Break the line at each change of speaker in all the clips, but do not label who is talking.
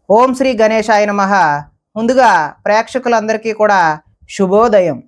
ఓం శ్రీ గణేశాయ నమః. ముందుగా ప్రేక్షకులందరికీ కూడా శుభోదయం.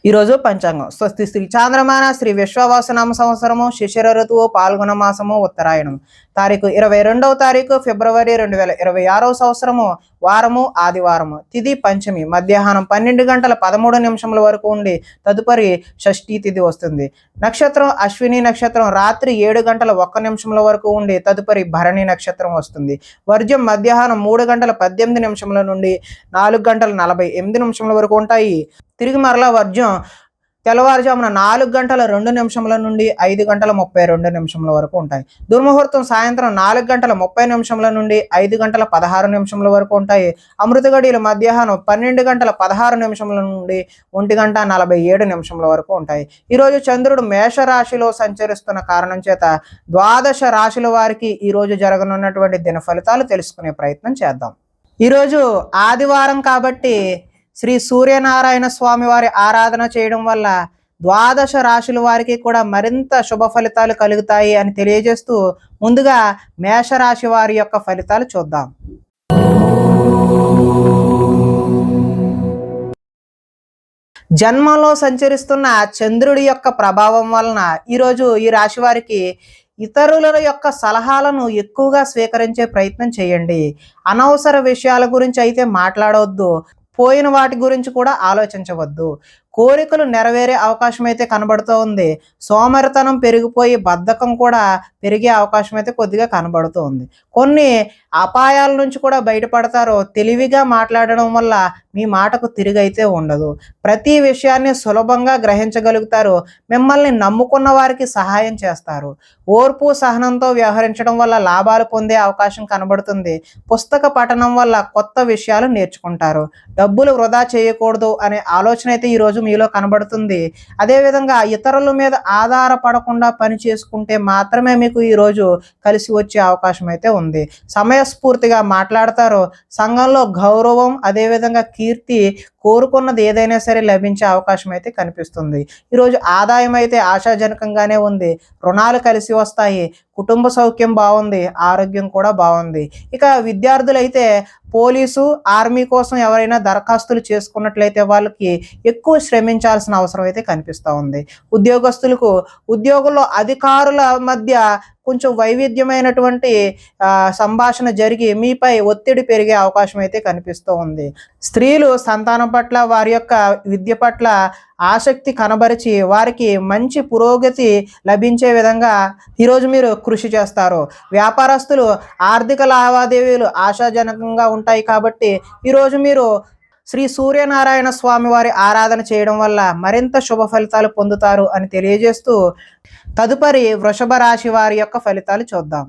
ఈరోజు పంచాంగం స్వస్తి శ్రీ చాంద్రమాన శ్రీ విశ్వవాసనామ సంవత్సరము శిశిర ఋతువు పాల్గొన మాసము ఉత్తరాయణం తారీఖు 22వ తారీఖు ఫిబ్రవరి 2026 సంవత్సరము వారము ఆదివారము తిథి పంచమి మధ్యాహ్నం 12 గంటల 13 నిమిషముల వరకు ఉండి తదుపరి షష్ఠీ తిథి వస్తుంది. నక్షత్రం అశ్విని నక్షత్రం రాత్రి 7 గంటల 1 నిమిషముల వరకు ఉండి తదుపరి భరణి నక్షత్రం వస్తుంది. వర్జ్యం మధ్యాహ్నం 3 గంటల 18 నిమిషముల నుండి 4 గంటల 48 నిమిషముల వరకు ఉంటాయి. తిరిగి మరలా వర్జ్యం తెల్లవారుజామున 4 గంటల 2 నిమిషముల నుండి 5 గంటల 32 నిమిషముల వరకు ఉంటాయి. దుర్ముహూర్తం సాయంత్రం 4 గంటల 30 నిమిషముల నుండి 5 గంటల 16 నిమిషముల వరకు ఉంటాయి. అమృత గడియలు మధ్యాహ్నం 12 గంటల 16 నిమిషముల నుండి 1 గంట 47 నిమిషముల వరకు ఉంటాయి. ఈరోజు చంద్రుడు మేషరాశిలో సంచరిస్తున్న కారణం చేత ద్వాదశ రాశుల వారికి ఈరోజు జరగనున్నటువంటి దిన ఫలితాలు తెలుసుకునే ప్రయత్నం చేద్దాం. ఈరోజు ఆదివారం కాబట్టి శ్రీ సూర్యనారాయణ స్వామి వారి ఆరాధన చేయడం వల్ల ద్వాదశ రాశుల వారికి కూడా మరింత శుభ ఫలితాలు కలుగుతాయి అని తెలియజేస్తూ ముందుగా మేషరాశి వారి యొక్క ఫలితాలు చూద్దాం. జన్మంలో సంచరిస్తున్న చంద్రుడి యొక్క ప్రభావం వలన ఈరోజు ఈ రాశి వారికి ఇతరుల యొక్క సలహాలను ఎక్కువగా స్వీకరించే ప్రయత్నం చేయండి. అనవసర విషయాల గురించి అయితే మాట్లాడవద్దు. పోయిన వాటి గురించి కూడా ఆలోచించవద్దు. కోరికలు నెరవేరే అవకాశం అయితే కనబడుతూ ఉంది. సోమరితనం పెరిగిపోయి బద్ధకం కూడా పెరిగే అవకాశం అయితే కొద్దిగా కనబడుతూ ఉంది. కొన్ని అపాయాల నుంచి కూడా బయటపడతారో. తెలివిగా మాట్లాడడం వల్ల మీ మాటకు తిరిగైతే ఉండదు. ప్రతి విషయాన్ని సులభంగా గ్రహించగలుగుతారు. మిమ్మల్ని నమ్ముకున్న వారికి సహాయం చేస్తారు. ఓర్పు సహనంతో వ్యవహరించడం వల్ల లాభాలు పొందే అవకాశం కనబడుతుంది. పుస్తక పఠనం వల్ల కొత్త విషయాలు నేర్చుకుంటారు. డబ్బులు వృధా చేయకూడదు అనే ఆలోచన అయితే ఈరోజు మీలో కనబడుతుంది. అదేవిధంగా ఇతరుల మీద ఆధారపడకుండా పని చేసుకుంటే మాత్రమే మీకు ఈరోజు కలిసి వచ్చే అవకాశం అయితే ఉంది. సమయస్ఫూర్తిగా మాట్లాడతారు. సంఘంలో గౌరవం అదేవిధంగా కీర్తి కోరుకున్నది ఏదైనా సరే లభించే అవకాశం అయితే కనిపిస్తుంది. ఈరోజు ఆదాయం అయితే ఆశాజనకంగానే ఉంది. రుణాలు కలిసి వస్తాయి. కుటుంబ సౌఖ్యం బాగుంది. ఆరోగ్యం కూడా బాగుంది. ఇక విద్యార్థులైతే పోలీసు ఆర్మీ కోసం ఎవరైనా దరఖాస్తులు చేసుకున్నట్లయితే వాళ్ళకి ఎక్కువ శ్రమించాల్సిన అవసరం అయితే కనిపిస్తూ ఉంది. ఉద్యోగస్తులకు ఉద్యోగుల్లో అధికారుల మధ్య కొంచెం వైవిధ్యమైనటువంటి సంభాషణ జరిగి మీపై ఒత్తిడి పెరిగే అవకాశం అయితే కనిపిస్తూ ఉంది. స్త్రీలు సంతానం పట్ల వారి యొక్క విద్య పట్ల ఆసక్తి కనబరిచి వారికి మంచి పురోగతి లభించే విధంగా ఈరోజు మీరు కృషి చేస్తారు. వ్యాపారస్తులు ఆర్థిక లావాదేవీలు ఆశాజనకంగా ఉంటాయి కాబట్టి ఈరోజు మీరు శ్రీ సూర్యనారాయణ స్వామి వారి ఆరాధన చేయడం వల్ల మరింత శుభ ఫలితాలు పొందుతారు అని తెలియజేస్తూ తదుపరి వృషభ రాశి వారి యొక్క ఫలితాలు చూద్దాం.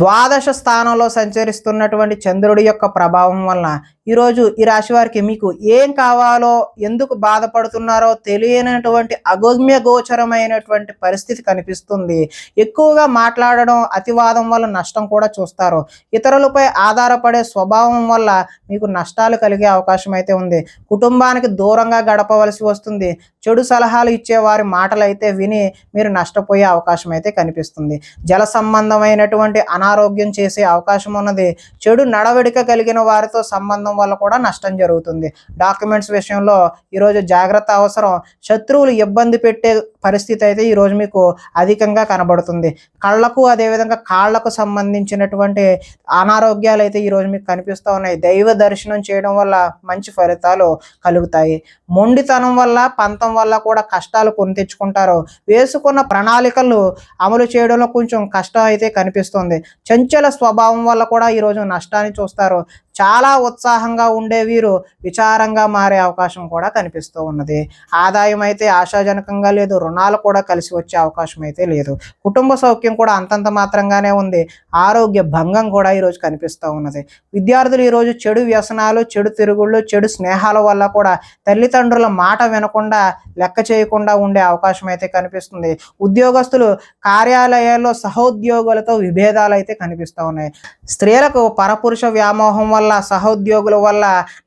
ద్వాదశ స్థానంలో సంచరిస్తున్నటువంటి చంద్రుడి యొక్క ప్రభావం వలన ఈరోజు ఈ రాశి వారికి మీకు ఏం కావాలో ఎందుకు బాధపడుతున్నారో తెలియనటువంటి అగమ్య గోచరమైనటువంటి పరిస్థితి కనిపిస్తుంది. ఎక్కువగా మాట్లాడడం అతివాదం వల్ల నష్టం కూడా చూస్తారు. ఇతరులపై ఆధారపడే స్వభావం వల్ల మీకు నష్టాలు కలిగే అవకాశం అయితే ఉంది. కుటుంబానికి దూరంగా గడపవలసి వస్తుంది. చెడు సలహాలు ఇచ్చే వారి మాటలు అయితే విని మీరు నష్టపోయే అవకాశం అయితే కనిపిస్తుంది. జల సంబంధమైనటువంటి అనారోగ్యం చేసే అవకాశం ఉన్నది. చెడు నడవడిక కలిగిన వారితో సంబంధం వల్ల కూడా నష్టం జరుగుతుంది. డాక్యుమెంట్స్ విషయంలో ఈరోజు జాగ్రత్త అవసరం. శత్రువులు ఇబ్బంది పెట్టే పరిస్థితి అయితే ఈరోజు మీకు అధికంగా కనబడుతుంది. కళ్ళకు అదేవిధంగా కాళ్లకు సంబంధించినటువంటి అనారోగ్యాలు అయితే ఈరోజు మీకు కనిపిస్తూ ఉన్నాయి. దైవ దర్శనం చేయడం వల్ల మంచి ఫలితాలు కలుగుతాయి. మొండితనం వల్ల పంతం వల్ల కూడా కష్టాలు కొని తెచ్చుకుంటారు. వేసుకున్న ప్రణాళికలు అమలు చేయడంలో కొంచెం కష్టం అయితే కనిపిస్తుంది. చంచల స్వభావం వల్ల కూడా ఈరోజు నష్టాన్ని చూస్తారు. చాలా ఉత్సాహంగా ఉండే వీరు విచారంగా మారే అవకాశం కూడా కనిపిస్తూ ఉన్నది. ఆదాయం అయితే ఆశాజనకంగా లేదు. రుణాలు కూడా కలిసి వచ్చే అవకాశం అయితే లేదు. కుటుంబ సౌఖ్యం కూడా అంతంత మాత్రంగానే ఉంది. ఆరోగ్య భంగం కూడా ఈరోజు కనిపిస్తూ ఉన్నది. విద్యార్థులు ఈరోజు చెడు వ్యసనాలు, చెడు తిరుగుళ్ళు, చెడు స్నేహాల వల్ల కూడా తల్లిదండ్రుల మాట వినకుండా లెక్క చేయకుండా ఉండే అవకాశం అయితే కనిపిస్తుంది. ఉద్యోగస్తులు కార్యాలయాల్లో సహోద్యోగులతో విభేదాలు అయితే కనిపిస్తూ ఉన్నాయి. స్త్రీలకు పరపురుష వ్యామోహం వల్ల సహోద్యోగుల వల్ల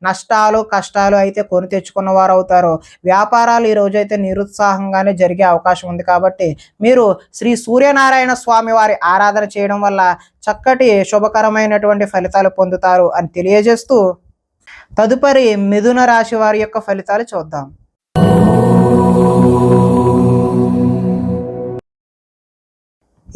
నష్టాలు కష్టాలు అయితే కొని తెచ్చుకున్న వారు అవుతారు. వ్యాపారాలు ఈ రోజు అయితే నిరుత్సాహంగానే జరిగే పెరిగే అవకాశం ఉంది. కాబట్టి మీరు శ్రీ సూర్యనారాయణ స్వామి వారి ఆరాధన చేయడం వల్ల చక్కటి శుభకరమైనటువంటి ఫలితాలు పొందుతారు అని తెలియజేస్తూ, తదుపరి మిథున రాశి వారి యొక్క ఫలితాలు చూద్దాం.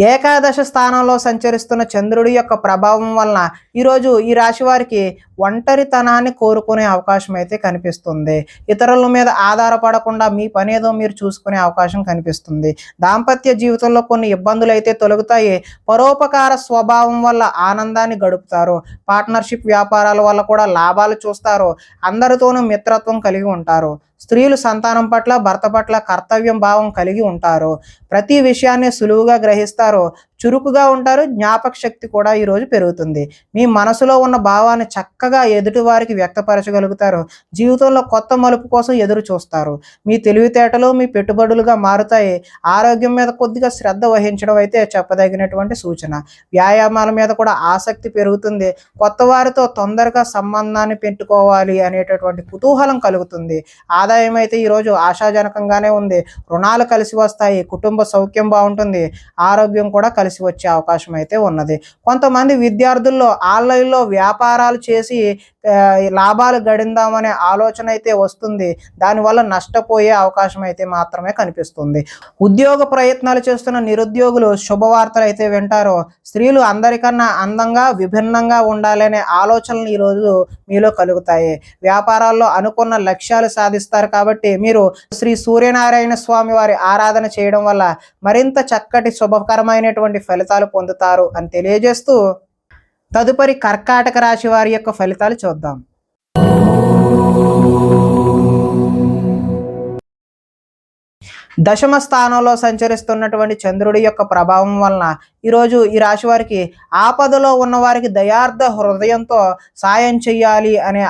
ఏకాదశ స్థానంలో సంచరిస్తున్న చంద్రుడి యొక్క ప్రభావం వలన ఈరోజు ఈ రాశి వారికి ఒంటరితనాన్ని కోరుకునే అవకాశం అయితే కనిపిస్తుంది. ఇతరుల మీద ఆధారపడకుండా మీ పని ఏదో మీరు చూసుకునే అవకాశం కనిపిస్తుంది. దాంపత్య జీవితంలో కొన్ని ఇబ్బందులు అయితే తొలగుతాయి. పరోపకార స్వభావం వల్ల ఆనందాన్ని గడుపుతారు. పార్ట్నర్షిప్ వ్యాపారాల వల్ల కూడా లాభాలు చూస్తారు. అందరితోనూ మిత్రత్వం కలిగి ఉంటారు. స్త్రీలు సంతానం పట్ల, భర్త పట్ల కర్తవ్యం భావం కలిగి ఉంటారు. ప్రతి విషయాన్ని సులువుగా గ్రహిస్తారు. చురుకుగా ఉంటారు. జ్ఞాపక శక్తి కూడా ఈరోజు పెరుగుతుంది. మీ మనసులో ఉన్న భావాన్ని చక్కగా ఎదుటి వారికి వ్యక్తపరచగలుగుతారు. జీవితంలో కొత్త మలుపు కోసం ఎదురు చూస్తారు. మీ తెలివితేటలు మీ పెట్టుబడులుగా మారుతాయి. ఆరోగ్యం మీద కొద్దిగా శ్రద్ధ వహించడం అయితే చెప్పదగినటువంటి సూచన. వ్యాయామాల మీద కూడా ఆసక్తి పెరుగుతుంది. కొత్త వారితో తొందరగా సంబంధాన్ని పెట్టుకోవాలి అనేటటువంటి కుతూహలం కలుగుతుంది. ఆదాయం అయితే ఈరోజు ఆశాజనకంగానే ఉంది. రుణాలు కలిసి వస్తాయి. కుటుంబ సౌఖ్యం బాగుంటుంది. ఆరోగ్యం కూడా కలిసి వచ్చే అవకాశం అయితే ఉన్నది. కొంతమంది విద్యార్థుల్లో ఆన్లైన్లో వ్యాపారాలు చేసి లాభాలు గడిందామనే ఆలోచన అయితే వస్తుంది. దానివల్ల నష్టపోయే అవకాశం అయితే మాత్రమే కనిపిస్తుంది. ఉద్యోగ ప్రయత్నాలు చేస్తున్న నిరుద్యోగులు శుభవార్తలు అయితే వింటారు. స్త్రీలు అందరికన్నా అందంగా విభిన్నంగా ఉండాలనే ఆలోచనలు ఈరోజు మీలో కలుగుతాయి. వ్యాపారాల్లో అనుకున్న లక్ష్యాలు సాధిస్తారు. కాబట్టి మీరు శ్రీ సూర్యనారాయణ స్వామి వారి ఆరాధన చేయడం వల్ల మరింత చక్కటి శుభకరమైనటువంటి ఫలితాలు పొందుతారు అని తెలియజేస్తూ, తదుపరి కర్కాటక రాశి వారి యొక్క ఫలితాలు చూద్దాం. దశమ స్థానంలో సంచరిస్తున్నటువంటి చంద్రుడి యొక్క ప్రభావం వలన ఈరోజు ఈ రాశి వారికి ఆపదలో ఉన్న వారికి దయార్థ హృదయంతో సాయం చెయ్యాలి అనే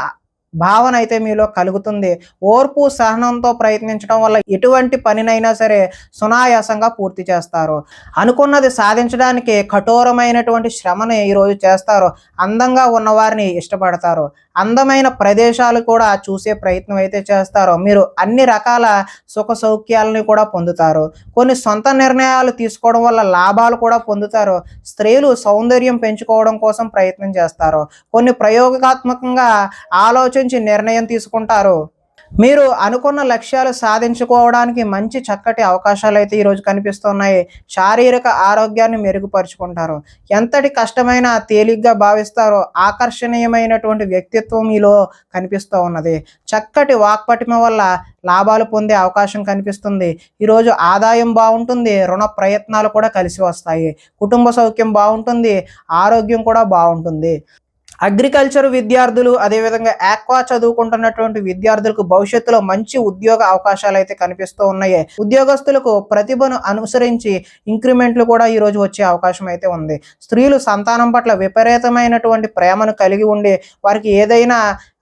భావన అయితే మీలో కలుగుతుంది. ఓర్పు సహనంతో ప్రయత్నించడం వల్ల ఎటువంటి పనినైనా సరే సునాయాసంగా పూర్తి చేస్తారు. అనుకున్నది సాధించడానికి కఠోరమైనటువంటి శ్రమని ఈరోజు చేస్తారు. అందంగా ఉన్నవారిని ఇష్టపడతారు. అందమైన ప్రదేశాలు కూడా చూసే ప్రయత్నం అయితే చేస్తారు. మీరు అన్ని రకాల సుఖ సౌఖ్యాలని కూడా పొందుతారు. కొన్ని సొంత నిర్ణయాలు తీసుకోవడం వల్ల లాభాలు కూడా పొందుతారు. స్త్రీలు సౌందర్యం పెంచుకోవడం కోసం ప్రయత్నం చేస్తారు. కొన్ని ప్రయోగాత్మకంగా ఆలోచించి నిర్ణయం తీసుకుంటారు. మీరు అనుకున్న లక్ష్యాలు సాధించుకోవడానికి మంచి చక్కటి అవకాశాలు అయితే ఈరోజు కనిపిస్తున్నాయి. శారీరక ఆరోగ్యాన్ని మెరుగుపరుచుకుంటారు. ఎంతటి కష్టమైనా తేలిగ్గా భావిస్తారో. ఆకర్షణీయమైనటువంటి వ్యక్తిత్వం మీలో కనిపిస్తూ ఉన్నది. చక్కటి వాక్పటిమ వల్ల లాభాలు పొందే అవకాశం కనిపిస్తుంది. ఈరోజు ఆదాయం బాగుంటుంది. రుణ ప్రయత్నాలు కూడా కలిసి వస్తాయి. కుటుంబ సౌఖ్యం బాగుంటుంది. ఆరోగ్యం కూడా బాగుంటుంది. అగ్రికల్చర్ విద్యార్థులు, అదేవిధంగా ఆక్వా చదువుకుంటున్నటువంటి విద్యార్థులకు భవిష్యత్తులో మంచి ఉద్యోగ అవకాశాలు అయితే కనిపిస్తూ ఉన్నాయి. ఉద్యోగస్తులకు ప్రతిభను అనుసరించి ఇంక్రిమెంట్లు కూడా ఈరోజు వచ్చే అవకాశం అయితే ఉంది. స్త్రీలు సంతానం పట్ల విపరీతమైనటువంటి ప్రేమను కలిగి ఉండి వారికి ఏదైనా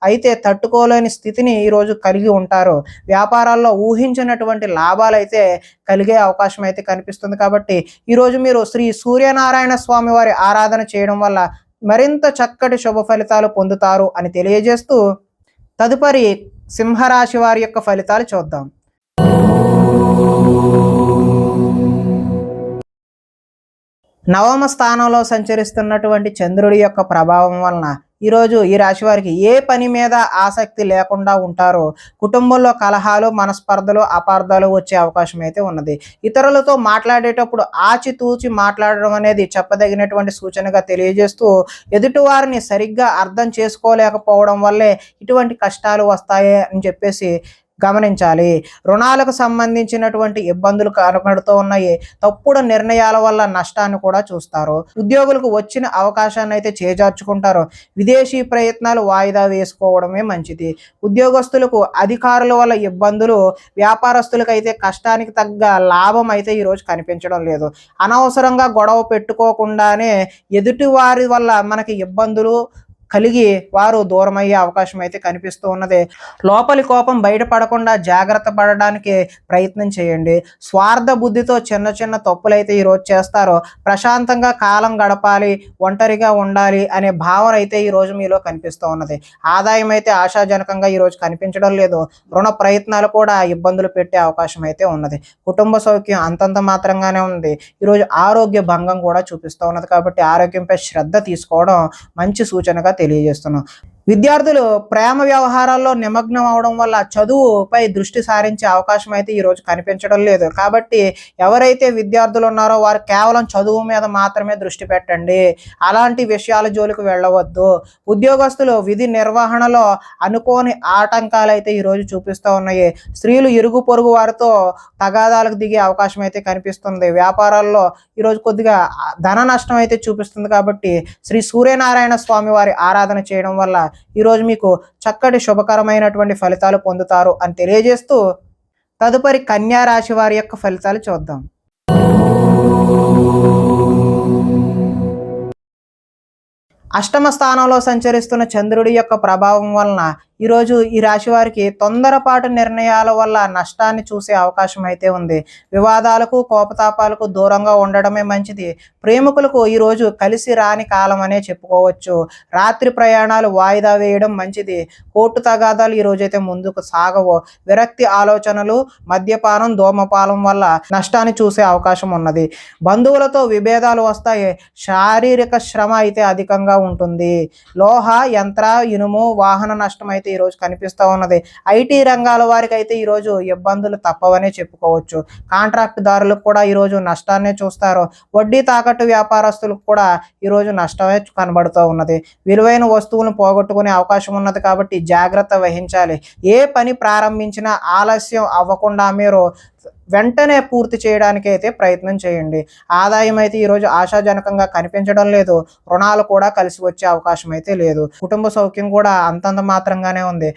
అయితే తట్టుకోలేని స్థితిని ఈరోజు కలిగి ఉంటారు. వ్యాపారాల్లో ఊహించినటువంటి లాభాలు అయితే కలిగే అవకాశం అయితే కనిపిస్తుంది. కాబట్టి ఈరోజు మీరు శ్రీ సూర్యనారాయణ స్వామి వారి ఆరాధన చేయడం వల్ల మరింత చక్కటి శుభ ఫలితాలు పొందుతారు అని తెలియజేస్తూ, తదుపరి సింహరాశి వారి యొక్క ఫలితాలు చూద్దాం. నవమ స్థానంలో సంచరిస్తున్నటువంటి చంద్రుడి యొక్క ప్రభావం వలన ఈరోజు ఈ రాశి వారికి ఏ పని మీద ఆసక్తి లేకుండా ఉంటారో. కుటుంబంలో కలహాలు, మనస్పర్ధలు, అపార్థాలు వచ్చే అవకాశం అయితే ఉన్నది. ఇతరులతో మాట్లాడేటప్పుడు ఆచితూచి మాట్లాడడం అనేది చెప్పదగినటువంటి సూచనగా తెలియజేస్తూ, ఎదుటివారిని సరిగ్గా అర్థం చేసుకోలేకపోవడం వల్లే ఇటువంటి కష్టాలు వస్తాయి అని చెప్పేసి గమనించాలి. రుణాలకు సంబంధించినటువంటి ఇబ్బందులు కనబడుతూ ఉన్నాయి. తప్పుడు నిర్ణయాల వల్ల నష్టాన్ని కూడా చూస్తారు. ఉద్యోగులకు వచ్చిన అవకాశాన్ని అయితే చేజార్చుకుంటారు. విదేశీ ప్రయత్నాలు వాయిదా వేసుకోవడమే మంచిది. ఉద్యోగస్తులకు అధికారుల వల్ల ఇబ్బందులు, వ్యాపారస్తులకు అయితే కష్టానికి తగ్గ లాభం అయితే ఈరోజు కనిపించడం లేదు. అనవసరంగా గొడవ పెట్టుకోకుండానే ఎదుటి వారి వల్ల మనకి ఇబ్బందులు కలిగి వారు దూరమయ్యే అవకాశం అయితే కనిపిస్తూ ఉన్నది. లోపలి కోపం బయటపడకుండా జాగ్రత్త పడడానికి ప్రయత్నం చేయండి. స్వార్థ బుద్ధితో చిన్న చిన్న తప్పులైతే ఈరోజు చేస్తారో, ప్రశాంతంగా కాలం గడపాలి, ఒంటరిగా ఉండాలి అనే భావన అయితే ఈరోజు మీలో కనిపిస్తూ ఉన్నది. ఆదాయం అయితే ఆశాజనకంగా ఈరోజు కనిపించడం లేదు. రుణ ప్రయత్నాలు కూడా ఇబ్బందులు పెట్టే అవకాశం అయితే ఉన్నది. కుటుంబ సౌఖ్యం అంతంత మాత్రంగానే ఉంది. ఈరోజు ఆరోగ్య భంగం కూడా చూపిస్తూ ఉన్నది. కాబట్టి ఆరోగ్యంపై శ్రద్ధ తీసుకోవడం మంచి సూచనగా తెలియజేస్తున్నాం. విద్యార్థులు ప్రేమ వ్యవహారాల్లో నిమగ్నం అవడం వల్ల చదువుపై దృష్టి సారించే అవకాశం అయితే ఈరోజు కనిపించడం లేదు. కాబట్టి ఎవరైతే విద్యార్థులు ఉన్నారో వారు కేవలం చదువు మీద మాత్రమే దృష్టి పెట్టండి. అలాంటి విషయాల జోలికి వెళ్ళవద్దు. ఉద్యోగస్తులు విధి నిర్వహణలో అనుకోని ఆటంకాలు అయితే ఈరోజు చూపిస్తూ ఉన్నాయి. స్త్రీలు ఇరుగు పొరుగు వారితో తగాదాలకు దిగే అవకాశం అయితే కనిపిస్తుంది. వ్యాపారాల్లో ఈరోజు కొద్దిగా ధన నష్టం అయితే చూపిస్తుంది. కాబట్టి శ్రీ సూర్యనారాయణ స్వామి వారి ఆరాధన చేయడం వల్ల ఈరోజు మీకు చక్కటి శుభకరమైనటువంటి ఫలితాలు పొందుతారు అని తెలియజేస్తూ, తదుపరి కన్యా రాశి వారి యొక్క ఫలితాలు చూద్దాం. అష్టమ స్థానంలో సంచరిస్తున్న చంద్రుడి యొక్క ప్రభావం వలన ఈరోజు ఈ రాశి వారికి తొందరపాటు నిర్ణయాల వల్ల నష్టాన్ని చూసే అవకాశం అయితే ఉంది. వివాదాలకు కోపతాపాలకు దూరంగా ఉండడమే మంచిది. ప్రేమికులకు ఈరోజు కలిసి రాని కాలం అనే చెప్పుకోవచ్చు. రాత్రి ప్రయాణాలు వాయిదా వేయడం మంచిది. కోర్టు తగాదాలు ఈరోజైతే ముందుకు సాగవు. విరక్తి ఆలోచనలు, మద్యపానం, ధూమపానం వల్ల నష్టాన్ని చూసే అవకాశం ఉన్నది. బంధువులతో విభేదాలు వస్తాయి. శారీరక శ్రమ అయితే అధికంగా ఉంటుంది. లోహ, యంత్ర, ఇనుము, వాహన నష్టం అయితే ఈరోజు కనిపిస్తూ ఉన్నది. ఐటీ రంగాల వారికి అయితే ఈరోజు ఇబ్బందులు తప్పవనే చెప్పుకోవచ్చు. కాంట్రాక్ట్ దారులకు కూడా ఈరోజు నష్టాన్నే చూస్తారు. వడ్డీ తాకట్టు వ్యాపారస్తులకు కూడా ఈరోజు నష్టమే కనబడుతూ ఉన్నది. విలువైన వస్తువులను పోగొట్టుకునే అవకాశం ఉన్నది. కాబట్టి జాగ్రత్త వహించాలి. ఏ పని ప్రారంభించినా ఆలస్యం అవ్వకుండా మీరు వెంటనే పూర్తి చేయడానికి అయితే ప్రయత్నం చేయండి. ఆదాయం అయితే ఈరోజు ఆశాజనకంగా కనిపించడం లేదు. రుణాలు కూడా కలిసి వచ్చే అవకాశం అయితే లేదు. కుటుంబ సౌఖ్యం కూడా అంతంత మాత్రంగానే ఉంది.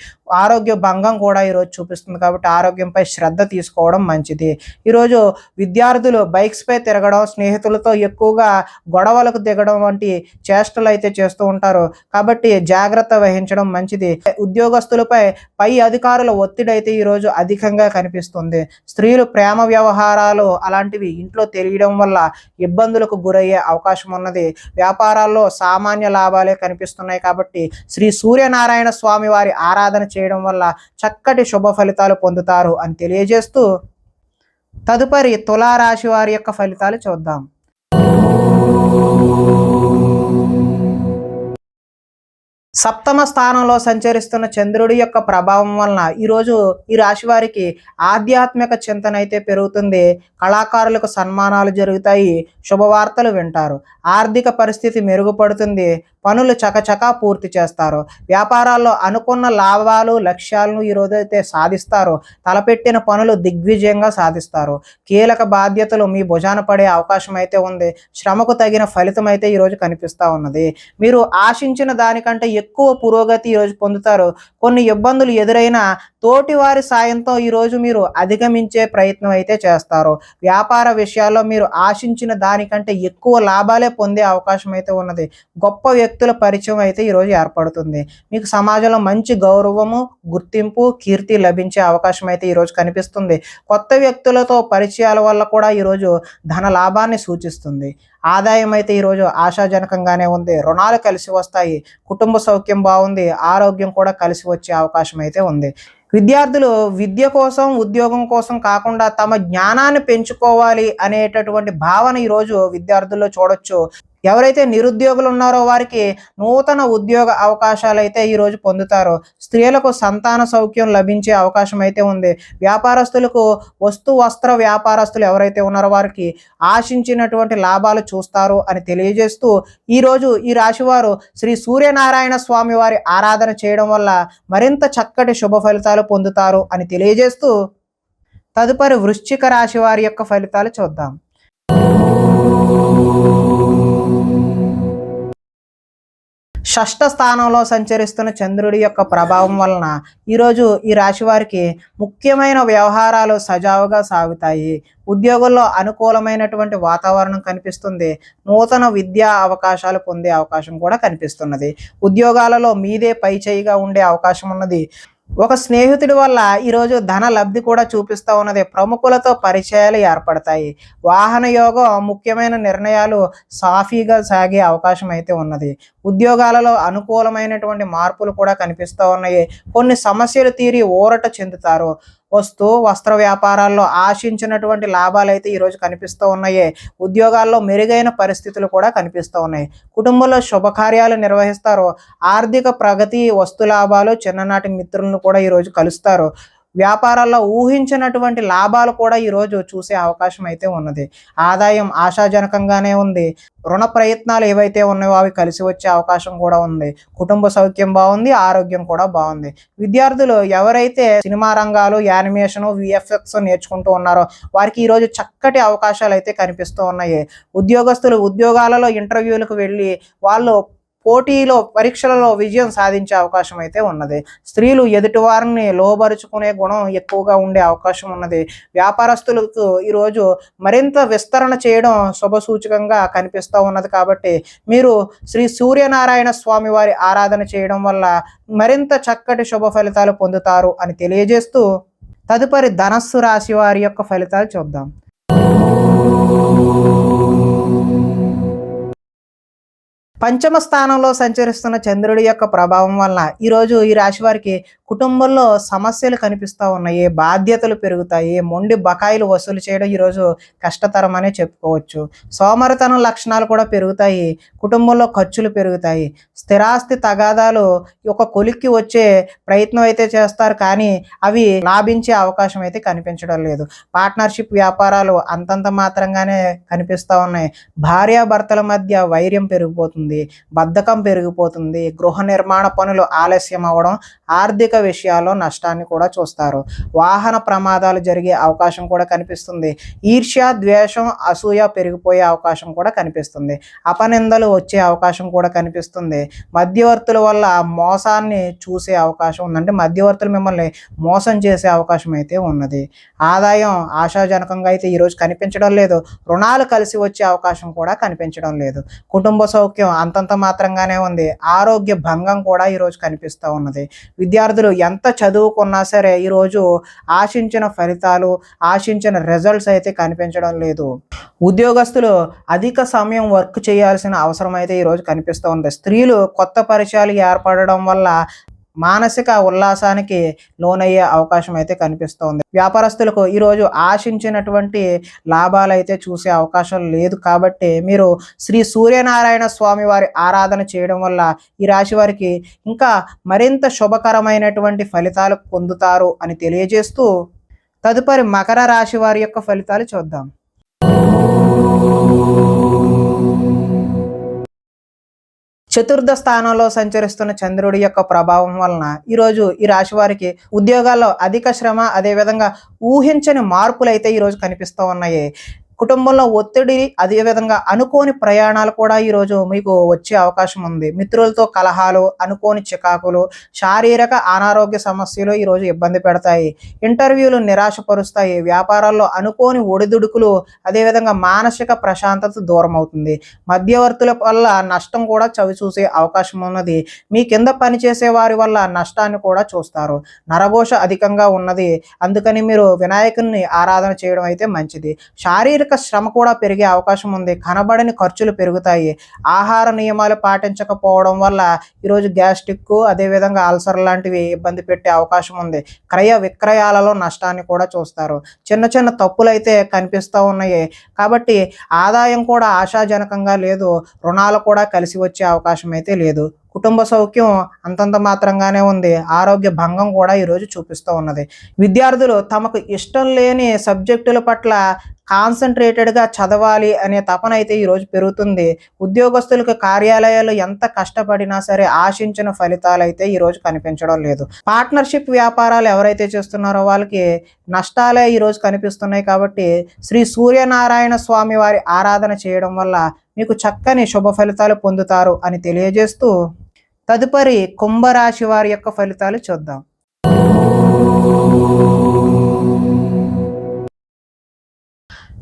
ఆరోగ్య భంగం కూడా ఈరోజు చూపిస్తుంది. కాబట్టి ఆరోగ్యంపై శ్రద్ధ తీసుకోవడం మంచిది. ఈరోజు విద్యార్థులు బైక్స్పై తిరగడం, స్నేహితులతో ఎక్కువగా గొడవలకు దిగడం వంటి చేష్టలు అయితే చేస్తూ ఉంటారు. కాబట్టి జాగ్రత్త వహించడం మంచిది. ఉద్యోగస్తులపై పై అధికారుల ఒత్తిడి అయితే ఈరోజు అధికంగా కనిపిస్తుంది. స్త్రీలు ప్రేమ వ్యవహారాలు అలాంటివి ఇంట్లో తెలియడం వల్ల ఇబ్బందులకు గురయ్యే అవకాశం ఉన్నది. వ్యాపారాల్లో సామాన్య లాభాలే కనిపిస్తున్నాయి. కాబట్టి శ్రీ సూర్యనారాయణ స్వామి వారి ఆరాధన చేయడం వల్ల చక్కటి శుభ ఫలితాలు పొందుతారు అని తెలియజేస్తూ, తదుపరి తులారాశి వారి యొక్క ఫలితాలు చూద్దాం. సప్తమ స్థానంలో సంచరిస్తున్న చంద్రుడి యొక్క ప్రభావం వలన ఈరోజు ఈ రాశి వారికి ఆధ్యాత్మిక చింతన అయితే పెరుగుతుంది. కళాకారులకు సన్మానాలు జరుగుతాయి. శుభవార్తలు వింటారు. ఆర్థిక పరిస్థితి మెరుగుపడుతుంది. పనులు చకచకా పూర్తి చేస్తారు. వ్యాపారాల్లో అనుకున్న లాభాలు, లక్ష్యాలను ఈరోజైతే సాధిస్తారు. తలపెట్టిన పనులు దిగ్విజయంగా సాధిస్తారు. కీలక బాధ్యతలు మీ భుజాన పడే అవకాశం అయితే ఉంది. శ్రమకు తగిన ఫలితం అయితే ఈరోజు కనిపిస్తూ ఉన్నది. మీరు ఆశించిన దానికంటే ఎక్కువ పురోగతి ఈరోజు పొందుతారు. కొన్ని ఇబ్బందులు ఎదురైనా తోటి వారి సాయంతో ఈరోజు మీరు అధిగమించే ప్రయత్నం అయితే చేస్తారు. వ్యాపార విషయాల్లో మీరు ఆశించిన దానికంటే ఎక్కువ లాభాలే పొందే అవకాశం అయితే ఉన్నది. గొప్ప వ్యక్తుల పరిచయం అయితే ఈరోజు ఏర్పడుతుంది. మీకు సమాజంలో మంచి గౌరవము, గుర్తింపు, కీర్తి లభించే అవకాశం అయితే ఈరోజు కనిపిస్తుంది. కొత్త వ్యక్తులతో పరిచయాల వల్ల కూడా ఈరోజు ధన లాభాన్ని సూచిస్తుంది. ఆదాయం అయితే ఈరోజు ఆశాజనకంగానే ఉంది. రుణాలు కలిసి వస్తాయి. కుటుంబ సౌఖ్యం బాగుంది. ఆరోగ్యం కూడా కలిసి వచ్చే అవకాశం అయితే ఉంది. విద్యార్థులు విద్య కోసం, ఉద్యోగం కోసం కాకుండా తమ జ్ఞానాన్ని పెంచుకోవాలి అనేటటువంటి భావన ఈరోజు విద్యార్థుల్లో చూడొచ్చు. ఎవరైతే నిరుద్యోగులు ఉన్నారో వారికి నూతన ఉద్యోగ అవకాశాలు అయితే ఈరోజు పొందుతారు. స్త్రీలకు సంతాన సౌఖ్యం లభించే అవకాశం అయితే ఉంది. వ్యాపారస్తులకు వస్త్ర వ్యాపారస్తులు ఎవరైతే ఉన్నారో వారికి ఆశించినటువంటి లాభాలు చూస్తారు అని తెలియజేస్తూ, ఈరోజు ఈ రాశివారు శ్రీ సూర్యనారాయణ స్వామి వారి ఆరాధన చేయడం వల్ల మరింత చక్కటి శుభ ఫలితాలు పొందుతారు అని తెలియజేస్తూ, తదుపరి వృశ్చిక రాశి వారి యొక్క ఫలితాలు చూద్దాం. షష్ఠ స్థానంలో సంచరిస్తున్న చంద్రుడి యొక్క ప్రభావం వలన ఈరోజు ఈ రాశి వారికి ముఖ్యమైన వ్యవహారాలు సజావుగా సాగుతాయి. ఉద్యోగుల్లో అనుకూలమైనటువంటి వాతావరణం కనిపిస్తుంది. నూతన విద్యా అవకాశాలు పొందే అవకాశం కూడా కనిపిస్తున్నది. ఉద్యోగాలలో మీదే పై చేయిగా ఉండే అవకాశం ఉన్నది. ఒక స్నేహితుడి వల్ల ఈరోజు ధన లబ్ధి కూడా చూపిస్తూ ఉన్నది. ప్రముఖులతో పరిచయాలు ఏర్పడతాయి. వాహన యోగం ముఖ్యమైన నిర్ణయాలు సాఫీగా సాగే అవకాశం అయితే ఉన్నది. ఉద్యోగాలలో అనుకూలమైనటువంటి మార్పులు కూడా కనిపిస్తూ ఉన్నాయి. కొన్ని సమస్యలు తీరి ఊరట చెందుతారు. వస్త్ర వ్యాపారాల్లో ఆశించినటువంటి లాభాలు అయితే ఈరోజు కనిపిస్తూ ఉన్నాయి. ఉద్యోగాల్లో మెరుగైన పరిస్థితులు కూడా కనిపిస్తూ ఉన్నాయి. కుటుంబంలో శుభకార్యాలు నిర్వహిస్తారు. ఆర్థిక ప్రగతి, వస్తు లాభాలు, చిన్ననాటి మిత్రులను కూడా ఈరోజు కలుస్తారు. వ్యాపారాల్లో ఊహించినటువంటి లాభాలు కూడా ఈరోజు చూసే అవకాశం అయితే ఉన్నది. ఆదాయం ఆశాజనకంగానే ఉంది. రుణ ప్రయత్నాలు ఏవైతే ఉన్నాయో అవి కలిసి వచ్చే అవకాశం కూడా ఉంది. కుటుంబ సౌఖ్యం బాగుంది, ఆరోగ్యం కూడా బాగుంది. విద్యార్థులు ఎవరైతే సినిమా రంగాలు, యానిమేషను, విఎఫ్ఎక్స్ నేర్చుకుంటూ ఉన్నారో వారికి ఈరోజు చక్కటి అవకాశాలు అయితే కనిపిస్తూ ఉన్నాయి. ఉద్యోగస్తులు ఉద్యోగాలలో ఇంటర్వ్యూలకు వెళ్ళి వాళ్ళు పోటీలో పరీక్షలలో విజయం సాధించే అవకాశం అయితే ఉన్నది. స్త్రీలు ఎదుటివారిని లోబరుచుకునే గుణం ఎక్కువగా ఉండే అవకాశం ఉన్నది. వ్యాపారస్తులకు ఈరోజు మరింత విస్తరణ చేయడం శుభసూచకంగా కనిపిస్తూ ఉన్నది. కాబట్టి మీరు శ్రీ సూర్యనారాయణ స్వామి వారి ఆరాధన చేయడం వల్ల మరింత చక్కటి శుభ ఫలితాలు పొందుతారు అని తెలియజేస్తూ తదుపరి ధనస్సు రాశి వారి యొక్క ఫలితాలు చూద్దాం. పంచమ స్థానంలో సంచరిస్తున్న చంద్రుడి యొక్క ప్రభావం వలన ఈరోజు ఈ రాశి వారికి కుటుంబంలో సమస్యలు కనిపిస్తూ ఉన్నాయి. బాధ్యతలు పెరుగుతాయి. మొండి బకాయిలు వసూలు చేయడం ఈరోజు కష్టతరమనే చెప్పుకోవచ్చు. సోమరితనం లక్షణాలు కూడా పెరుగుతాయి. కుటుంబంలో ఖర్చులు పెరుగుతాయి. స్థిరాస్తి తగాదాలు ఒక కొలిక్కి వచ్చే ప్రయత్నం అయితే చేస్తారు, కానీ అవి లాభించే అవకాశం అయితే కనిపించడం లేదు. పార్ట్నర్షిప్ వ్యాపారాలు అంతంత మాత్రంగానే కనిపిస్తూ ఉన్నాయి. భార్యాభర్తల మధ్య వైర్యం పెరిగిపోతుంది. బద్ధకం పెరిగిపోతుంది. గృహ నిర్మాణ పనులు ఆలస్యం అవ్వడం, ఆర్థిక విషయాల్లో నష్టాన్ని కూడా చూస్తారు. వాహన ప్రమాదాలు జరిగే అవకాశం కూడా కనిపిస్తుంది. ఈర్ష్య, ద్వేషం, అసూయ పెరిగిపోయే అవకాశం కూడా కనిపిస్తుంది. అపనిందలు వచ్చే అవకాశం కూడా కనిపిస్తుంది. మధ్యవర్తుల వల్ల మోసాన్ని చూసే అవకాశం ఉందంటే మధ్యవర్తులు మిమ్మల్ని మోసం చేసే అవకాశం అయితే ఉన్నది. ఆదాయం ఆశాజనకంగా అయితే ఈరోజు కనిపించడం లేదు. రుణాలు కలిసి వచ్చే అవకాశం కూడా కనిపించడం లేదు. కుటుంబ సౌఖ్యం అంతంత మాత్రంగానే ఉంది. ఆరోగ్య భంగం కూడా ఈరోజు కనిపిస్తూ ఉన్నది. విద్యార్థులు ఎంత చదువుకున్నా సరే ఈరోజు ఆశించిన ఫలితాలు, ఆశించిన రిజల్ట్స్ అయితే కనిపించడం లేదు. ఉద్యోగస్తులు అధిక సమయం వర్క్ చేయాల్సిన అవసరం అయితే ఈరోజు కనిపిస్తూ ఉంది. స్త్రీలు కొత్త పరిచయాలు ఏర్పడడం వల్ల మానసిక ఉల్లాసానికి లోనయ్యే అవకాశం అయితే కనిపిస్తోంది. వ్యాపారస్తులకు ఈరోజు ఆశించినటువంటి లాభాలు అయితే చూసే అవకాశం లేదు. కాబట్టి మీరు శ్రీ సూర్యనారాయణ స్వామి వారి ఆరాధన చేయడం వల్ల ఈ రాశి వారికి ఇంకా మరింత శుభకరమైనటువంటి ఫలితాలు పొందుతారు అని తెలియజేస్తూ తదుపరి మకర రాశి వారి యొక్క ఫలితాలు చూద్దాం. చతుర్థ స్థానంలో సంచరిస్తున్న చంద్రుడి యొక్క ప్రభావం వలన ఈరోజు ఈ రాశి వారికి ఉద్యోగాల్లో అధిక శ్రమ, అదేవిధంగా ఊహించని మార్పులు అయితే ఈరోజు కనిపిస్తూ ఉన్నాయి. కుటుంబంలో ఒత్తిడి, అదేవిధంగా అనుకోని ప్రయాణాలు కూడా ఈరోజు మీకు వచ్చే అవకాశం ఉంది. మిత్రులతో కలహాలు, అనుకోని చికాకులు, శారీరక అనారోగ్య సమస్యలు ఈరోజు ఇబ్బంది పెడతాయి. ఇంటర్వ్యూలు నిరాశపరుస్తాయి. వ్యాపారాల్లో అనుకోని ఒడిదుడుకులు, అదేవిధంగా మానసిక ప్రశాంతత దూరం అవుతుంది. మధ్యవర్తుల వల్ల నష్టం కూడా చవి చూసే అవకాశం ఉన్నది. మీ కింద పనిచేసే వారి వల్ల నష్టాన్ని కూడా చూస్తారు. నరఘోష అధికంగా ఉన్నది. అందుకని మీరు వినాయకుని ఆరాధన చేయడం అయితే మంచిది. శారీరక శ్రమ కూడా పెరిగే అవకాశం ఉంది. కనబడని ఖర్చులు పెరుగుతాయి. ఆహార నియమాలు పాటించకపోవడం వల్ల ఈరోజు గ్యాస్ట్రిక్, అదేవిధంగా అల్సర్ లాంటివి ఇబ్బంది పెట్టే అవకాశం ఉంది. క్రయ విక్రయాలలో నష్టాన్ని కూడా చూస్తారు. చిన్న చిన్న తప్పులు అయితే కనిపిస్తూ ఉన్నాయి. కాబట్టి ఆదాయం కూడా ఆశాజనకంగా లేదు. రుణాలు కూడా కలిసి వచ్చే అవకాశం అయితే లేదు. కుటుంబ సౌఖ్యం అంతంత మాత్రంగానే ఉంది. ఆరోగ్య భంగం కూడా ఈరోజు చూపిస్తూ ఉన్నది. విద్యార్థులు తమకు ఇష్టం లేని సబ్జెక్టుల పట్ల కాన్సన్ట్రేటెడ్గా చదవాలి అనే తపన అయితే ఈరోజు పెరుగుతుంది. ఉద్యోగస్తులకు కార్యాలయాలు ఎంత కష్టపడినా సరే ఆశించిన ఫలితాలు అయితే ఈరోజు కనిపించడం లేదు. పార్ట్నర్షిప్ వ్యాపారాలు ఎవరైతే చేస్తున్నారో వాళ్ళకి నష్టాలే ఈరోజు కనిపిస్తున్నాయి. కాబట్టి శ్రీ సూర్యనారాయణ స్వామి వారి ఆరాధన చేయడం వల్ల మీకు చక్కని శుభ ఫలితాలు పొందుతారు అని తెలియజేస్తూ తదుపరి కుంభరాశి వారి యొక్క ఫలితాలు చూద్దాం.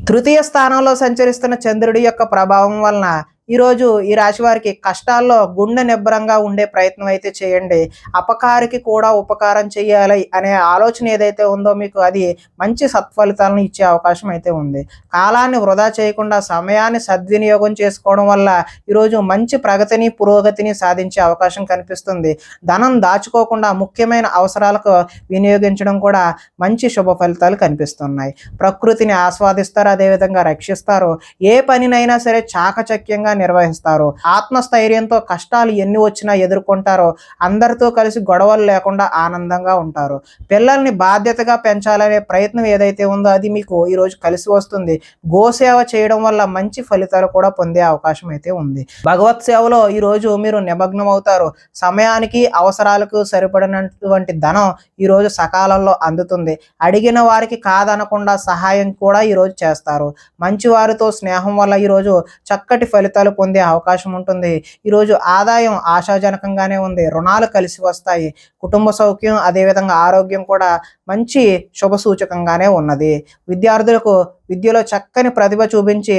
తృతీయ స్థానంలో సంచరిస్తున్న చంద్రుడి యొక్క ప్రభావం వలన ఈరోజు ఈ రాశి వారికి కష్టాల్లో గుండె నిబ్బరంగా ఉండే ప్రయత్నం అయితే చేయండి. అపకారికి కూడా ఉపకారం చేయాలి అనే ఆలోచన ఏదైతే ఉందో మీకు అది మంచి సత్ఫలితాలను ఇచ్చే అవకాశం అయితే ఉంది. కాలాన్ని వృధా చేయకుండా సమయాన్ని సద్వినియోగం చేసుకోవడం వల్ల ఈరోజు మంచి ప్రగతిని పురోగతిని సాధించే అవకాశం కనిపిస్తుంది. ధనం దాచుకోకుండా ముఖ్యమైన అవసరాలకు వినియోగించడం కూడా మంచి శుభ ఫలితాలు కనిపిస్తున్నాయి. ప్రకృతిని ఆస్వాదిస్తారు, అదేవిధంగా రక్షిస్తారు. ఏ పనినైనా సరే చాకచక్యంగా నిర్వహిస్తారు. ఆత్మస్థైర్యంతో కష్టాలు ఎన్ని వచ్చినా ఎదుర్కొంటారో. అందరితో కలిసి గొడవలు లేకుండా ఆనందంగా ఉంటారు. పిల్లల్ని బాధ్యతగా పెంచాలనే ప్రయత్నం ఏదైతే ఉందో అది మీకు ఈరోజు కలిసి వస్తుంది. గోసేవ చేయడం వల్ల మంచి ఫలితాలు కూడా పొందే అవకాశం అయితే ఉంది. భగవత్ సేవలో ఈరోజు మీరు నిమగ్నం అవుతారు. సమయానికి అవసరాలకు సరిపడినటువంటి ధనం ఈరోజు సకాలంలో అందుతుంది. అడిగిన వారికి కాదనకుండా సహాయం కూడా ఈరోజు చేస్తారు. మంచి వారితో స్నేహం వల్ల ఈరోజు చక్కటి ఫలితాలు పొందే అవకాశం ఉంటుంది. ఈరోజు ఆదాయం ఆశాజనకంగానే ఉంది. రుణాలు కలిసి వస్తాయి. కుటుంబ సౌఖ్యం అదేవిధంగా ఆరోగ్యం కూడా మంచి శుభ సూచకంగానే ఉన్నది. విద్యార్థులకు విద్యలో చక్కని ప్రతిభ చూపించి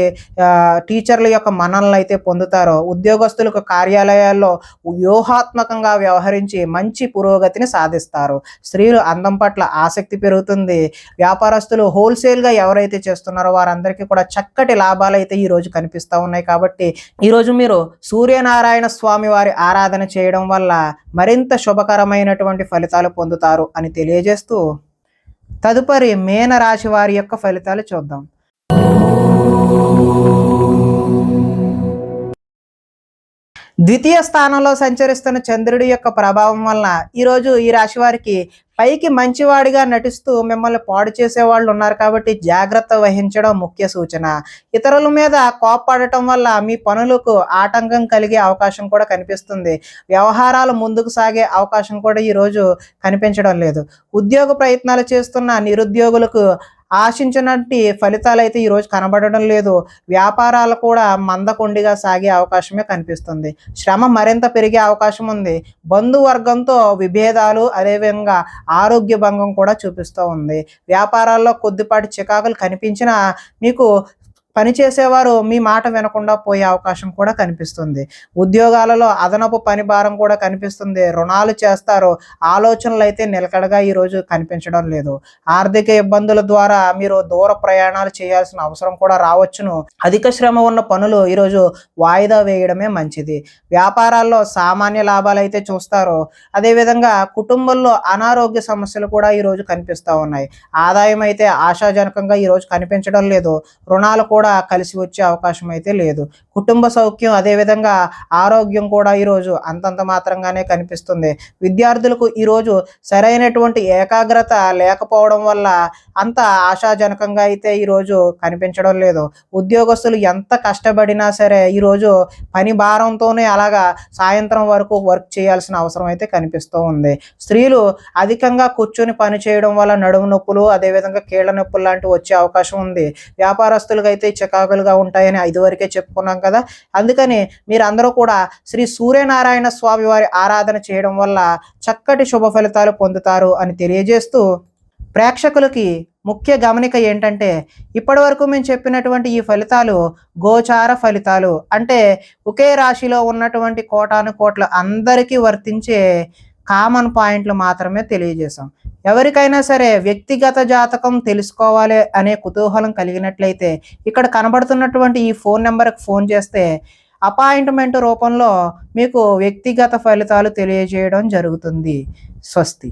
టీచర్ల యొక్క మన్ననలు అయితే పొందుతారు. ఉద్యోగస్తులకు కార్యాలయాల్లో వ్యూహాత్మకంగా వ్యవహరించి మంచి పురోగతిని సాధిస్తారు. స్త్రీలు అందం పట్ల ఆసక్తి పెరుగుతుంది. వ్యాపారస్తులు హోల్సేల్గా ఎవరైతే చేస్తున్నారో వారందరికీ కూడా చక్కటి లాభాలు అయితే ఈరోజు కనిపిస్తూ ఉన్నాయి. కాబట్టి ఈరోజు మీరు సూర్యనారాయణ స్వామి వారి ఆరాధన చేయడం వల్ల మరింత శుభకరమైనటువంటి ఫలితాలు పొందుతారు అని తెలియజేస్తూ తదుపరి మీనరాశి వారి యొక్క ఫలితాలు చూద్దాం. ద్వితీయ స్థానంలో సంచరిస్తున్న చంద్రుడి యొక్క ప్రభావం వలన ఈరోజు ఈ రాశి వారికి పైకి మంచివాడిగా నటిస్తూ మిమ్మల్ని పాడు చేసే వాళ్ళు ఉన్నారు. కాబట్టి జాగ్రత్త వహించడం ముఖ్య సూచన. ఇతరుల మీద కోప్పడటం వల్ల మీ పనులకు ఆటంకం కలిగే అవకాశం కూడా కనిపిస్తుంది. వ్యవహారాలు ముందుకు సాగే అవకాశం కూడా ఈరోజు కనిపించడం లేదు. ఉద్యోగ ప్రయత్నాలు చేస్తున్న నిరుద్యోగులకు ఆశించినట్టి ఫలితాలు అయితే ఈరోజు కనబడడం లేదు. వ్యాపారాలు కూడా మందకొండిగా సాగే అవకాశమే కనిపిస్తుంది. శ్రమ మరింత పెరిగే అవకాశం ఉంది. బంధువర్గంతో విభేదాలు అదేవిధంగా ఆరోగ్య భంగం కూడా చూపిస్తూ ఉంది. వ్యాపారాల్లో కొద్దిపాటి చికాకులు కనిపించినా మీకు పనిచేసేవారు మీ మాట వినకుండా పోయే అవకాశం కూడా కనిపిస్తుంది. ఉద్యోగాలలో అదనపు పని భారం కూడా కనిపిస్తుంది. రుణాలు చేస్తారు. ఆలోచనలు అయితే నిలకడగా ఈరోజు కనిపించడం లేదు. ఆర్థిక ఇబ్బందుల ద్వారా మీరు దూర ప్రయాణాలు చేయాల్సిన అవసరం కూడా రావచ్చును. అధిక శ్రమ ఉన్న పనులు ఈరోజు వాయిదా వేయడమే మంచిది. వ్యాపారాల్లో సామాన్య లాభాలు అయితే చూస్తారు. అదేవిధంగా కుటుంబంలో అనారోగ్య సమస్యలు కూడా ఈరోజు కనిపిస్తూ ఉన్నాయి. ఆదాయం అయితే ఆశాజనకంగా ఈరోజు కనిపించడం లేదు. రుణాలు కూడా కలిసి వచ్చే అవకాశం అయితే లేదు. కుటుంబ సౌఖ్యం అదేవిధంగా ఆరోగ్యం కూడా ఈరోజు అంతంత మాత్రంగానే కనిపిస్తుంది. విద్యార్థులకు ఈరోజు సరైనటువంటి ఏకాగ్రత లేకపోవడం వల్ల అంత ఆశాజనకంగా అయితే ఈరోజు కనిపించడం లేదు. ఉద్యోగస్తులు ఎంత కష్టపడినా సరే ఈరోజు పని భారంతోనే అలాగా సాయంత్రం వరకు వర్క్ చేయాల్సిన అవసరం అయితే కనిపిస్తూ ఉంది. స్త్రీలు అధికంగా కూర్చొని పని చేయడం వల్ల నడుము నొప్పులు అదేవిధంగా కీళ్ళ నొప్పులు లాంటివి వచ్చే అవకాశం ఉంది. వ్యాపారస్తులకు అయితే చికాకులుగా ఉంటాయని ఇదివరకే చెప్పుకున్నాం కదా. అందుకని మీరందరూ కూడా శ్రీ సూర్యనారాయణ స్వామి వారి ఆరాధన చేయడం వల్ల చక్కటి శుభ ఫలితాలు పొందుతారు అని తెలియజేస్తూ ప్రేక్షకులకి ముఖ్య గమనిక ఏంటంటే ఇప్పటి వరకు మేము చెప్పినటువంటి ఈ ఫలితాలు గోచార ఫలితాలు, అంటే ఒకే రాశిలో ఉన్నటువంటి కోటాను కోట్ల అందరికీ వర్తించే కామన్ పాయింట్లు మాత్రమే తెలియజేశాం. ఎవరికైనా సరే వ్యక్తిగత జాతకం తెలుసుకోవాలి అనే కుతూహలం కలిగినట్లయితే ఇక్కడ కనబడుతున్నటువంటి ఈ ఫోన్ నెంబర్కి ఫోన్ చేస్తే అపాయింట్మెంట్ రూపంలో మీకు వ్యక్తిగత ఫలితాలు తెలియజేయడం జరుగుతుంది. స్వస్తి.